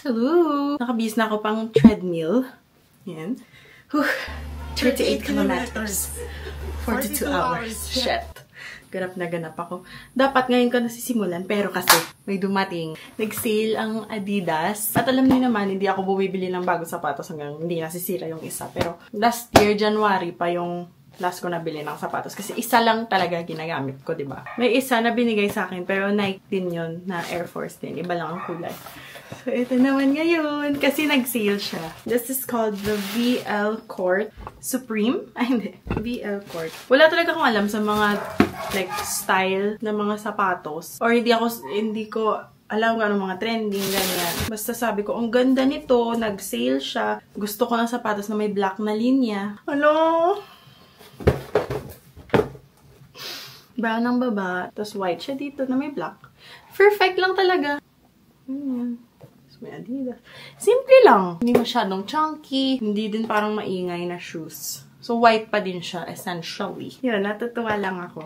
Hello! Nakabihis na ako pang treadmill. Yan. 38 kilometers. 42 hours. Shit. Ganap na ganap ako. Dapat ngayon ko nasisimulan, pero kasi may dumating. Nag-sale ang Adidas. At alam niyo naman, hindi ako bumibili ng bagong sapatos hanggang hindi nasisira yung isa. Pero last year, January pa yung last ko nabili ng sapatos. Kasi isa lang talaga ginagamit ko, diba? May isa na binigay sa akin, pero Nike din yun, na Air Force din. Iba lang ang kulay. So, ito naman ngayon. Kasi nag-sale siya. This is called the VL Court Supreme. Ay, hindi. VL Court. Wala talaga akong alam sa mga, like, style na mga sapatos. Or hindi ko alam kung anong mga trending, ganyan. Basta sabi ko, ang ganda nito. Nag-sale siya. Gusto ko ng sapatos na may black na linya. Ano? Brown ang baba. Tapos white siya dito na may black. Perfect lang talaga. Ganyan. May Adidas. Simple lang. Hindi masyadong chunky. Hindi din parang maingay na shoes. So, white pa din siya, essentially. Yun, natutuwa lang ako.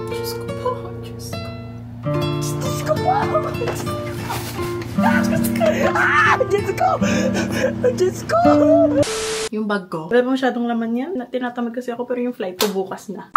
Diyos ko po. Diyos ko. Diyos ko po. Diyos ko. Diyos ko. Diyos ko. Yung bag ko. Wala pa masyadong laman yan. Tinatamad kasi ako pero yung flight ko bukas na.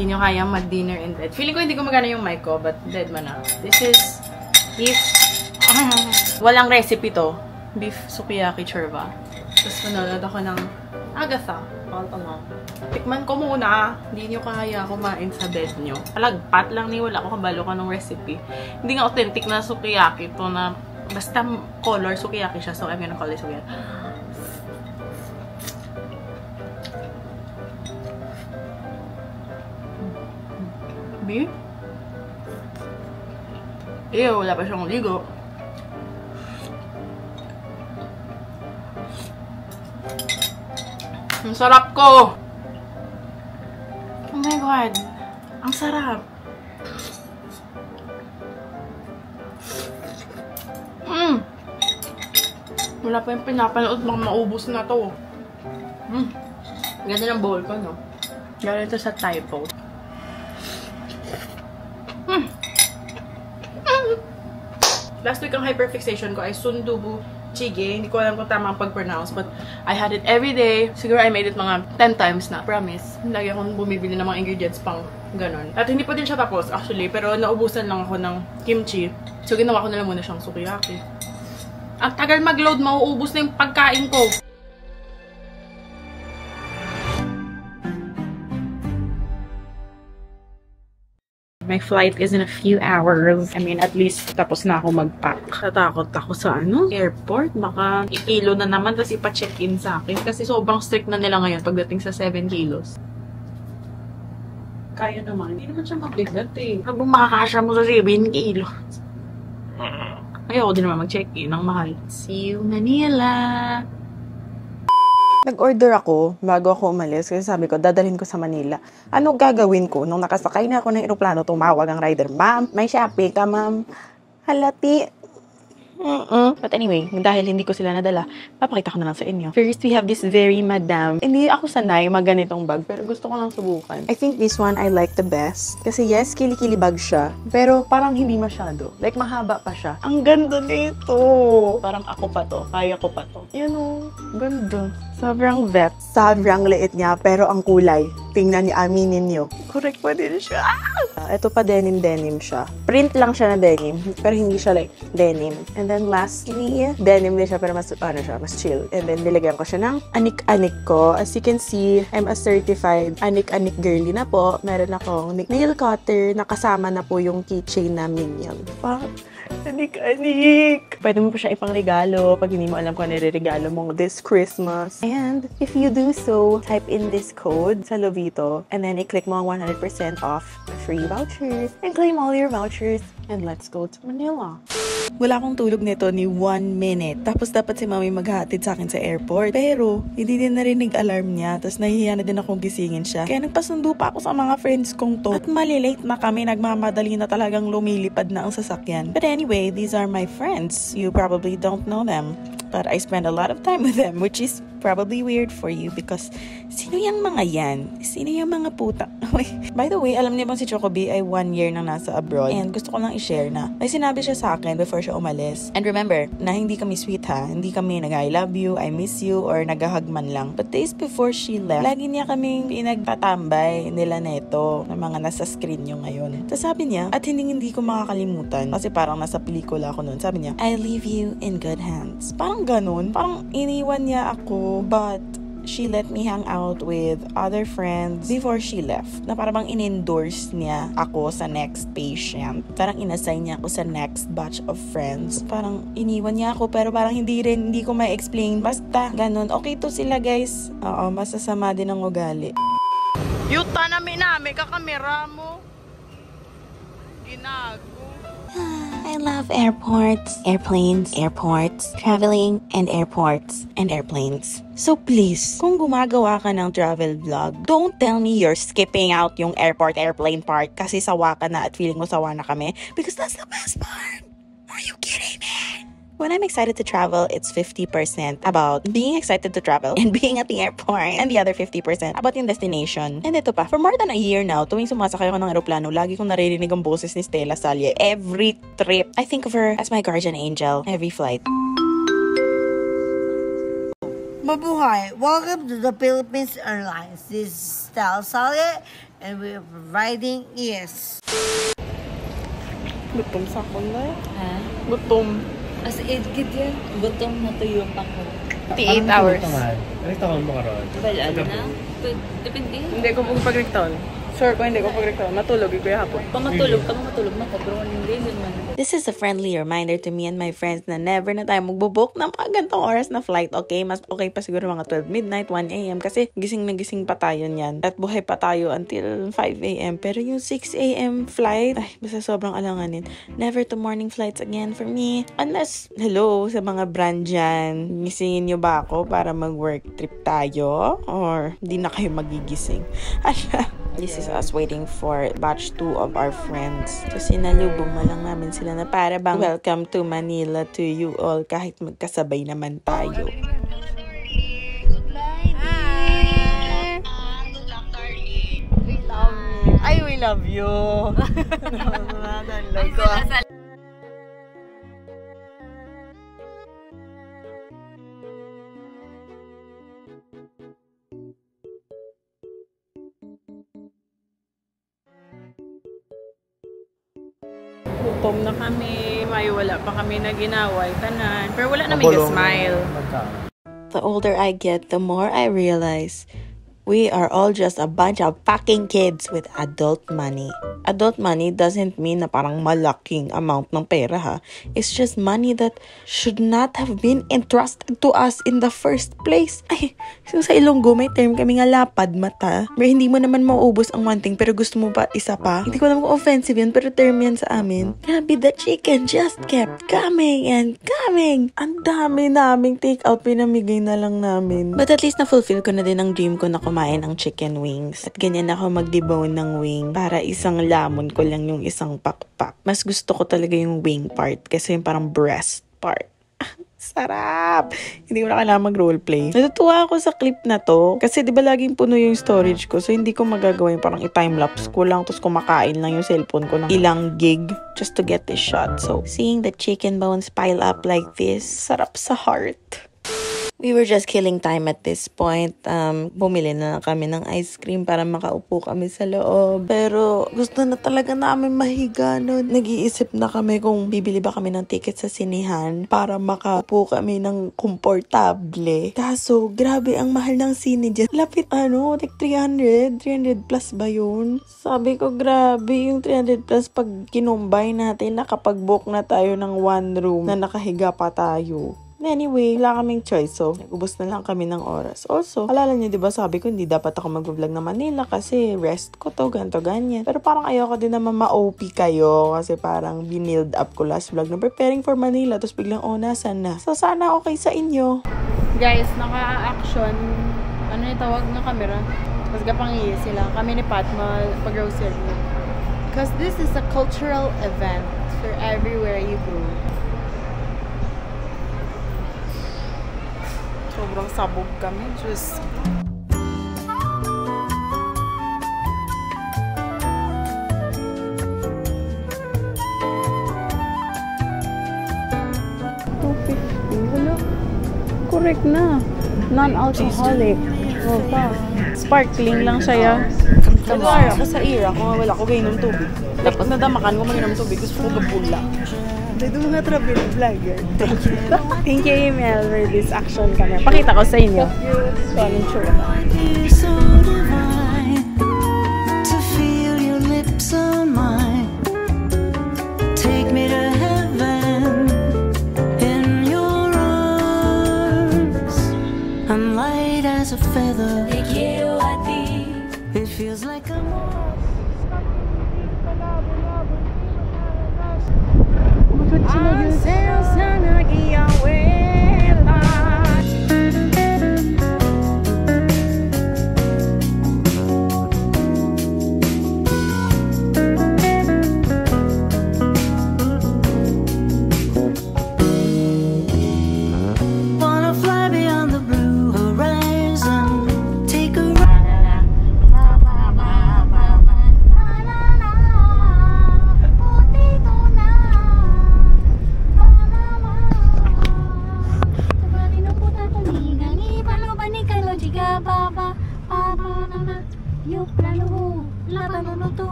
Hindi nyo kaya mag-dinner in bed. Feeling ko hindi ko magana yung mic ko, but dead man na. This is beef. Walang recipe to. Beef sukiyaki churba. Tapos manonood ako ng Agatha. Tikman ko muna. Hindi nyo kaya kumain sa bed nyo. Palagpat lang ni wala ko kabalo ka ng recipe. Hindi nga authentic na sukiyaki to na basta color sukiyaki siya. So I'm gonna call it sukiyaki. Beef? Ew, wala pa siyang ligo. Ang sarap ko! Oh my God! Ang sarap! Wala pa yung pinapanood, maubos na to. Ganda ng bowl ko, no? Galing ito sa typo. Last week, ang hyperfixation ko ay sundubu chige. Hindi ko alam kung tama ang pag-pronounce, but I had it every day. Siguro I made it mga 10 times na. Promise. Lagi akong bumibili ng mga ingredients pang ganun. At hindi pa din siya tapos, actually. Pero naubusan lang ako ng kimchi. So, ginawa ko na lang muna siyang sukiyaki. Ang tagal mag-load, mauubos na yung pagkain ko. My flight is in a few hours. I mean, at least tapos na ako mag-pack. Natakot ako sa airport. Baka ikilo na naman tapos ipa-check-in sa akin. Kasi sobrang strict na nila ngayon pagdating sa 7 kilos. Kaya naman. Hindi naman siya mabigat eh. Habang makakasya mo sa 7 kilos. Ayoko din naman mag-check-in. Ang mahal. See you, Manila! Nag-order ako bago ako umalis kasi sabi ko, dadalhin ko sa Manila. Ano gagawin ko? Nung nakasakay na ako ng eroplano, tumawag ang rider. Ma'am, may Shopee ka, ma'am. Halati. But anyway, dahil hindi ko sila nadala, papakita ko na lang sa inyo. First, we have this very madam. Hindi ako sanay ganitong bag, pero gusto ko lang subukan. I think this one I like the best. Kasi yes, kili-kili bag siya, pero parang hindi masyado. Like, mahaba pa siya. Ang ganda nito! Parang ako pa to. Kaya ko pa to. Yan o. Ganda. Sobrang vet. Sobrang liit niya, pero ang kulay. Tingnan niyo, aminin niyo. Correct pa din siya. Ito pa denim siya. Print lang siya na denim, pero hindi siya like denim. And then lastly, denim din siya, pero mas chill. And then nilagyan ko siya ng anik-anik ko. As you can see, I'm a certified anik-anik girly na po. Meron akong nail cutter na kasama na po yung keychain na Minion. Anik-anik! Pwede mo po siya ipang regalo pag hindi mo alam kung ano regalo mo this Christmas. And if you do so, type in this code sa Lovito and then i-click mo ang 100% off free vouchers and claim all your vouchers and let's go to Manila. Wala akong tulog nito ni 1 minute. Tapos dapat si mami maghatid sa akin sa airport. Pero hindi din narinig alarm niya. Tapos nahihiya na din akong gisingin siya. Kaya nagpasundo pa ako sa mga friends kong to. At malilate na kami. Nagmamadali na talagang lumilipad na ang sasakyan. But anyway, these are my friends. You probably don't know them. But I spend a lot of time with them, which is probably weird for you because sino yung mga yan? Sino yung mga puta? By the way, alam niyo bang si Chocobi ay 1 year nang nasa abroad? And gusto ko lang i-share na may sinabi siya sa akin before siya umalis. And remember, na hindi kami sweet ha. Hindi kami nag-I love you, I miss you, or nag-hug man lang. But days before she left, lagi niya kaming pinagtatambay nila neto ng mga nasa screen nyo ngayon. Tapos sabi niya, at hindi ko makakalimutan kasi parang nasa pelikula ako noon. Sabi niya, I leave you in good hands. Parang ganun. Parang iniwan niya ako, but she let me hang out with other friends before she left. Na parang in-endorse niya ako sa next patient. Parang inassign niya ako sa next batch of friends. Parang iniwan niya ako, pero parang hindi ko ma-explain. Basta, ganun. Okay to sila, guys. Oo, masasama din ang ugali. Yuta namin kakamera mo. Ginago. I love airports, airplanes, airports, traveling, and airports, and airplanes. So please, kung gumagawa ka ng travel vlog, don't tell me you're skipping out yung airplane part kasi sawa ka na at feeling mo sawa na kami because that's the best part. Are you kidding me? When I'm excited to travel, it's 50% about being excited to travel and being at the airport, and the other 50% about yung destination. And ito pa, for more than a year now, tuwing sumasakay ako ng aeroplano, lagi kong naririnig ang boses ni Stella Salye. Every trip, I think of her as my guardian angel. Every flight. Mabuhay! Welcome to the Philippines Airlines. This is Stella Salye, and we are providing ES. Gutom sa kulay. Ha? Gutom. As edgid yan, gutom na tuyo pa ko. 8 hours. Ano tawag mo karon? Well, ano na? Depende. Hindi ko pag-rectal. Sure ko, hindi ko pag-rectal. Matulog, ikuya hapon. Pamatulog na ko, bro. Hindi man. This is a friendly reminder to me and my friends na never na tayo magbubook ng mga gantong oras na flight, okay? Mas okay pa siguro mga 12 midnight, 1 a.m. kasi gising na gising pa tayo niyan. At buhay pa tayo until 5 a.m. Pero yung 6 a.m. flight, ay, basta sobrang alanganin. Never to morning flights again for me. Unless, hello, sa mga brand dyan, gisingin nyo ba ako para mag-work trip tayo? Or di na kayo magigising? This is us waiting for batch 2 of our friends. So, sinalubong na lang namin sila na para bang welcome to Manila to you all kahit magkasabay naman tayo. We love you. Gutom na kami. May wala pa kami na ginaway. Tanan. Pero wala namin ka-smile. The older I get, the more I realize we are all just a bunch of fucking kids with adult money. Adult money doesn't mean na parang malaking amount ng pera ha. It's just money that should not have been entrusted to us in the first place. Ay, so sa Ilonggo may term kami nga lapad mata. Pero hindi mo naman mauubos ang one thing pero gusto mo pa isa pa. Hindi ko alam kung offensive yun pero term yan sa amin. Grabe, the chicken just kept coming and coming. Ang dami naming take out pinamigay na lang namin. But at least na-fulfill ko na din ang dream ko na kumain ng chicken wings. At ganyan ako mag-debone ng wing para isang lamon ko lang yung isang pakpak. Mas gusto ko talaga yung wing part kasi yung parang breast part. Sarap! Hindi ko na kailangan mag-roleplay. Natutuwa ako sa clip na to. Kasi di ba laging puno yung storage ko. So hindi ko magagawa yung parang i-timelapse ko lang. Tapos kumakain lang yung cellphone ko ng ilang gig just to get this shot. So seeing the chicken bones pile up like this, sarap sa heart. We were just killing time at this point. Bumili na kami ng ice cream para makaupo kami sa loob. Pero gusto na talaga namin mahiga nun. Nag-iisip na kami kung bibili ba kami ng ticket sa sinihan para makaupo kami ng komportable. Kaso, grabe ang mahal ng sine dyan. Lapit like 300 plus ba yun? Sabi ko, grabe yung 300 plus pag kinumbay natin, nakapag-book na tayo ng one room na nakahiga pa tayo. Anyway, wala kaming choice. So, nag-ubos na lang kami ng oras. Also, alala niyo, diba sabi ko, hindi dapat ako mag-vlog na Manila kasi rest ko to, ganto, ganyan. Pero parang ayoko din naman ma-OP kayo kasi parang binild up ko last vlog na preparing for Manila. Tapos biglang, nasan na? So, sana okay sa inyo. Guys, naka-action. Ano yung tawag ng camera? Tapos gapangiyi sila. Kami ni Pat, pag-grocery. Because this is a cultural event for everywhere you go. Sobrang sabog kami. Just... Wala. Correct na. Non-alcoholic. Sparkling lang siya ya. Nag-aara ako sa ira kung wala ko gainom tubig. Dapat nadamakan ko mag-inom tubig. Gusto ko gabula. Ito mga travel vlogger. Thank you, Emil, for this action camera. Pakita ko sa inyo. So, anong tsura. So divine to feel your lips on mine. Take me to heaven in your arms. I'm light as a feather. It feels like I'm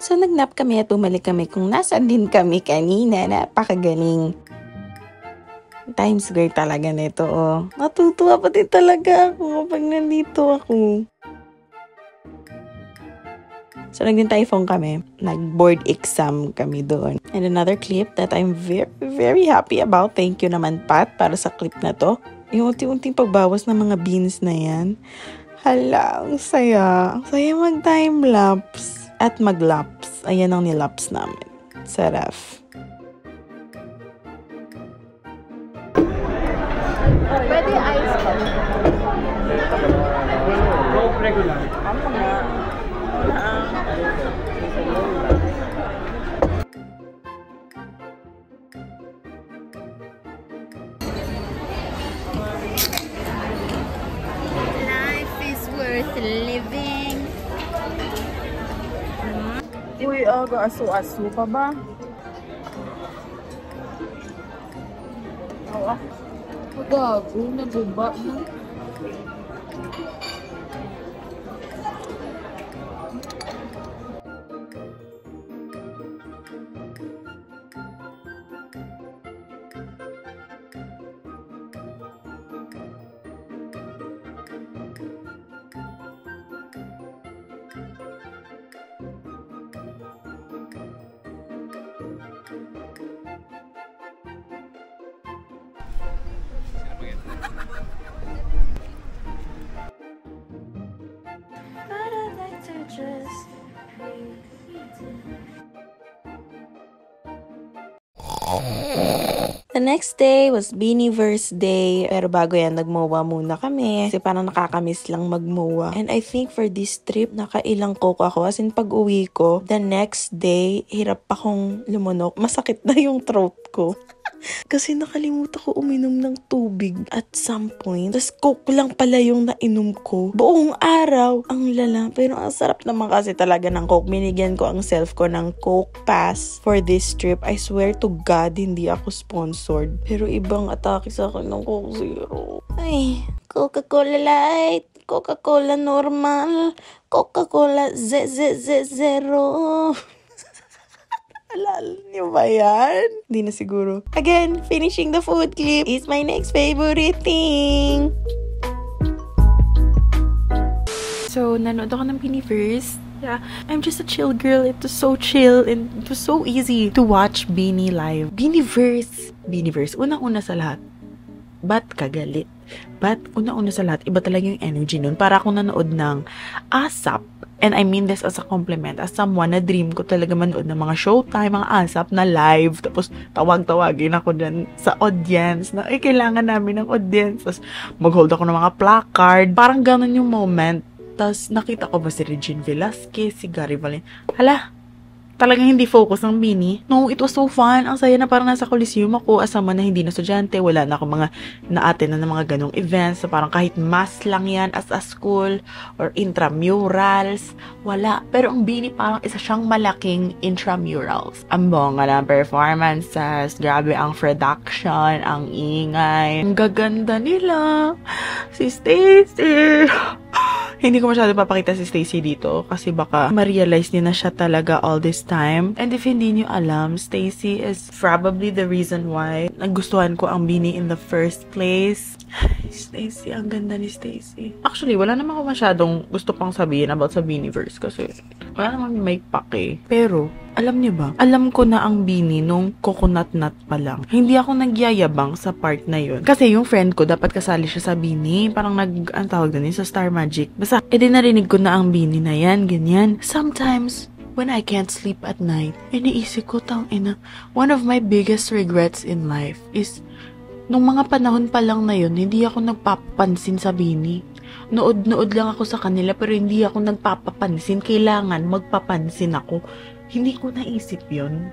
So, nagnap kami at bumalik kami kung nasaan din kami kanina. Napakagaling. Times Square talaga nito, oh. Natutuwa pa din talaga ako kapag nandito ako. So, nagdin-typhoon kami. Nag-board exam kami doon. And another clip that I'm very, very happy about. Thank you naman, Pat, para sa clip na to. Yung unti-unting pagbawas ng mga beans na yan. Hala, ang saya. Ang saya mag-time-lapse. At mag-lapse. Ayan ang nilapse namin. Sa ref. Pwede ice pa. Regular. Ano nga? Life is worth living. Uy, aso-aso pa ba? Oo. Gago, naguba na. The next day was Beanieverse Day. Pero bago yan, nagmowa muna kami. Kasi parang nakakamiss lang magmowa. And I think for this trip, nakailang coke ako. As in, pag uwi ko, the next day, hirap akong lumunok. Masakit na yung throat ko. Kasi nakalimutan ko uminom ng tubig at some point. Tapos coke lang pala yung nainom ko. Buong araw. Ang lala. Pero ang sarap naman kasi talaga ng coke. Binigyan ko ang self ko ng coke pass for this trip. I swear to God, hindi ako sponsored. Pero ibang atake sa akin ng Coke Zero. Ay, Coca-Cola Light. Coca-Cola normal. Coca-Cola Zero. Alala niyo ba yan? Hindi na siguro. Again, finishing the food clip is my next favorite thing. So, nanood ako ng Beanieverse. Yeah, I'm just a chill girl. It was so chill and it was so easy to watch Beanie live. Beanieverse. Unang-una sa lahat. Ba't kagalit? But, una-una sa lahat, iba talaga yung energy nun. Para akong nanood ng ASAP. And I mean this as a compliment. As someone na dream ko talaga manood ng mga showtime, mga ASAP na live. Tapos, tawag-tawagin ako dyan sa audience na, kailangan namin ng audience. Tapos, mag-hold ako ng mga placard. Parang ganun yung moment. Tapos, nakita ko ba si Regine Velasquez, si Gary Valen. Hala, talagang hindi focus ng Beanie. No, it was so fun. Ang saya na parang nasa Coliseum ako as someone na hindi na estudyante. Wala na akong mga na-attend na ng mga ganong events. So, parang kahit mass lang yan as a school or intramurals. Wala. Pero ang Beanie parang isa siyang malaking intramurals. Ang bongga ng performances. Grabe ang production. Ang ingay. Ang gaganda nila. Si Stacey. Hindi ko masyado papakita si Stacey dito kasi baka ma-realize niya na siya talaga all this time. And if hindi niyo alam, Stacey is probably the reason why nagustuhan ko ang Beanie in the first place. Stacey, ang ganda ni Stacey. Actually, wala naman ako masyadong gusto pang sabihin about sa Beanieverse kasi wala naman may pake. Pero, alam niyo ba? Alam ko na ang Beanie nung coconut nut pa lang. Hindi ako nagyayabang sa part na yun. Kasi yung friend ko, dapat kasali siya sa Beanie. Parang ang tawag din sa Star Magic. Basta, narinig ko na ang Beanie na yan, ganyan. Sometimes, when I can't sleep at night, iniisip ko, tangina, one of my biggest regrets in life is, nung mga panahon pa lang na yun, hindi ako nagpapansin sa Beanie. Nood-nood lang ako sa kanila, pero hindi ako nagpapapansin. Kailangan magpapansin ako. Hindi ko naisip yun.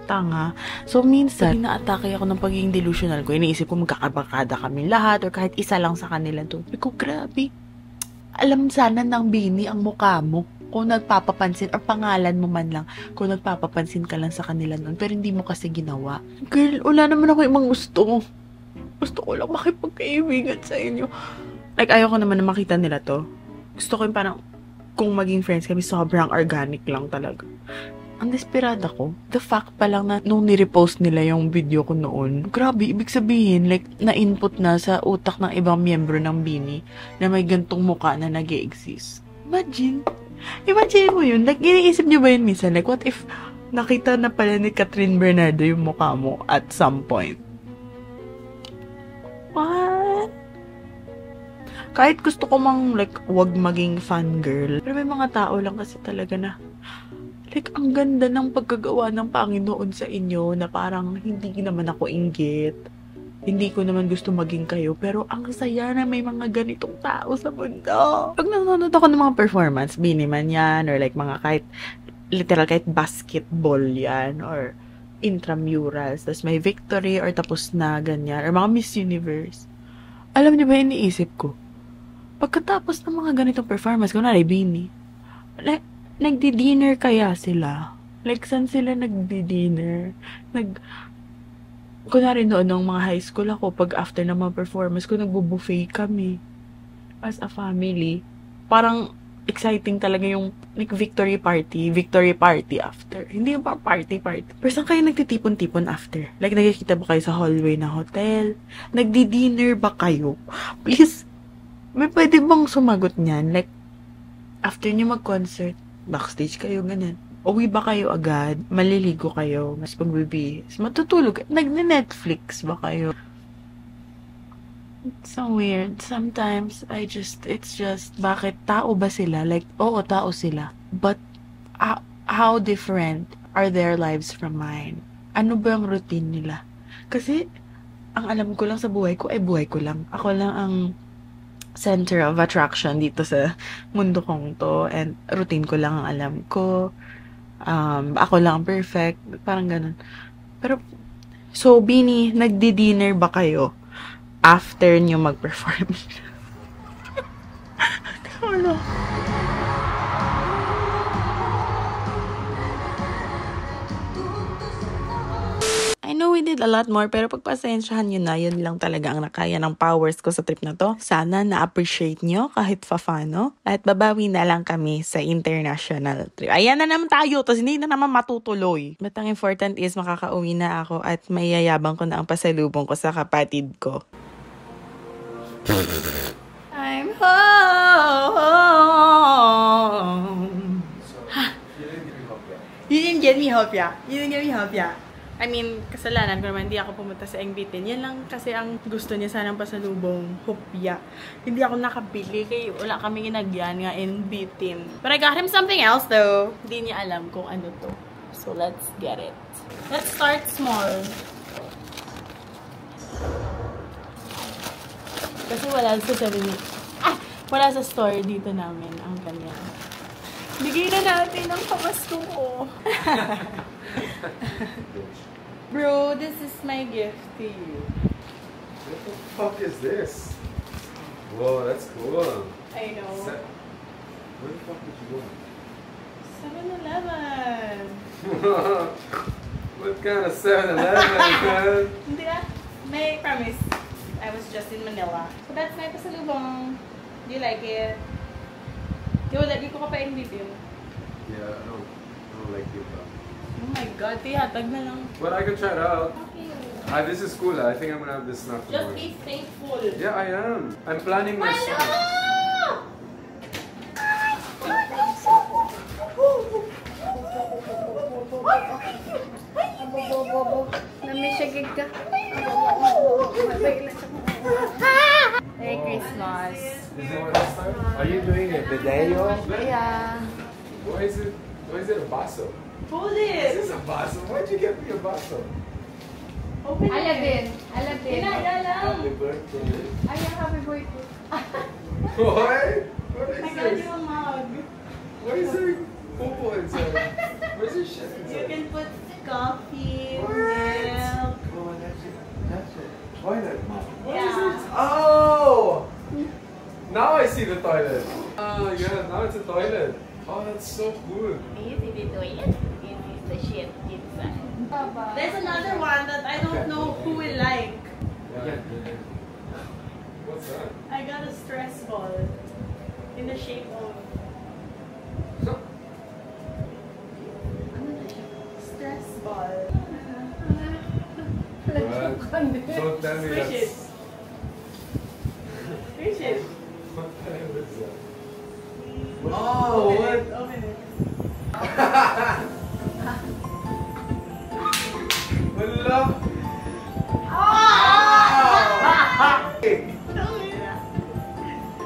Tanga. So, minsan, na-atake ako ng pagiging delusional ko. Iniisip ko magkakabakada kami lahat or kahit isa lang sa kanila to. Iko, grabe. Alam sana ng Beanie ang mukha mo. Kung nagpapapansin, or pangalan mo man lang, kung nagpapapansin ka lang sa kanila nun, pero hindi mo kasi ginawa. Girl, wala naman ako ibang gusto. Gusto ko lang makipagkaibigan sa inyo. Like, ayoko naman na makita nila to. Gusto ko yung parang, kung maging friends kami, sobrang organic lang talaga. Ang desperada ko. The fact pa lang na nung nirepost nila yung video ko noon, grabe, ibig sabihin, like, na-input na sa utak ng ibang miyembro ng Beanie na may gantong mukha na nag-e-exist. Imagine mo yun. Like, iniisip niyo ba yun minsan? Like, what if nakita na pala ni Catherine Bernardo yung mukha mo at some point? What? Kahit gusto ko mang, like, wag maging fangirl. Pero may mga tao lang kasi talaga na, like, ang ganda ng pagkagawa ng Panginoon sa inyo na parang hindi naman ako inggit. Hindi ko naman gusto maging kayo. Pero ang saya na may mga ganitong tao sa mundo. Pag nanonood ako ng mga performance, Beanie man yan, or like mga kahit, literal kahit basketball yan, or intramurals, tapos may victory, or tapos na ganyan, or mga Miss Universe. Alam niyo ba, iniisip ko? Pagkatapos ng mga ganitong performance, kunwari, Beanie, nagdi-dinner kaya sila? Like, saan sila nagdi-dinner? Kunwari noon, nung mga high school ako, pag after ng mga performance ko, nagbo-buffet kami. As a family. Parang, exciting talaga yung like, victory party after. Hindi yung party. Pero saan kayo nagtitipon-tipon after? Like, nagkikita ba kayo sa hallway ng hotel? Nagdi-dinner ba kayo? Please, may pwede bang sumagot niyan? Like, after nyo mag-concert, backstage kayo, ganyan. Uwi ba kayo agad? Maliligo kayo? Mas pagbibihis? Matutulog? Nag-Netflix ba kayo? It's so weird. Sometimes, it's just, bakit tao ba sila? Like, oo, tao sila. But, how different are their lives from mine? ano ba ang routine nila. Kasi, ang alam ko lang sa buhay ko ay buhay ko lang. Ako lang ang center of attraction dito sa mundo kong to. And routine ko lang ang alam ko. Ako lang ang perfect. Parang ganun. Pero, so, Bini, nagdi-dinner ba kayo after nyo mag-perform? Ano? I know we did a lot more, pero pagpasensyahan nyo na, yun lang talaga ang nakaya ng powers ko sa trip na to. Sana na-appreciate nyo kahit fafano. At babawi na lang kami sa international trip. Ayan na naman tayo, tapos hindi na naman matutuloy. But ang important is makakauwi na ako at mayayabang ko na ang pasalubong ko sa kapatid ko. I'm home! You didn't get me hopya. You didn't get me hopya. I mean, kasalanan ko naman, hindi ako pumunta sa Engbitin. Yan lang kasi ang gusto niya sanang pasalubong, hopya. Hindi ako nakabili, kaya wala kami ginagyan nga Engbitin. But I got him something else though. Hindi niya alam kung ano to. So let's get it. Let's start small. Kasi wala wala sa store dito namin ang kanya. Bigay na natin ang pamasko ko. Bro, this is my gift to you. What the fuck is this? Whoa, that's cool. I know. Where the fuck did you go? 7-Eleven. What kind of 7-Eleven, man? Hindi na. May promise. I was just in Manila. So that's my pasalubong. Do you like it? Di ko ka pa invitin. Yeah, I don't like you, bro. Oh my god, tihatag na lang. But I can try it out. Okay. This is cool. I think I'm gonna have this snack Just tomorrow. be faithful. Yeah, I am. I'm planning my snack. Namisiyagig ka. Merry Christmas. Is it what I start? Are you doing a video? Yeah. Why is it a baso? Hold This it. is a baso. Why'd you get me a baso? Open it. Alabin. Kinaya lang. Happy birthday. Ay, happy birthday. What? What I is got this? you a mug. Why is there popo inside? Where's your shit You inside? can put coffee, What? milk. Oh, that's it. That's it. Toilet. What is Yeah. this? Oh! Now I see the toilet. Oh yeah, now it's a toilet. Oh, that's so cool. You see the toilet? This is the shit inside. There's another one that I don't know who will like. Yeah. What's that? I got a stress ball in the shape of stress ball. What? Don't tell me Squish it. that's... Squish it. What the hell is that? Oh, what? Open it. Wala!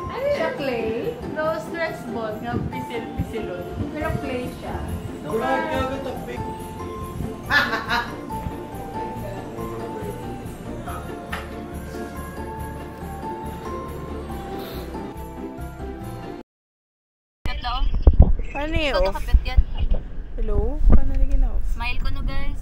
Ano siya, clay? No stress ball. Nga pisil-pisilon. Pero clay siya. Paano Ito nakapit yan. Hello? Paano na ginawa? Smile ko no, guys.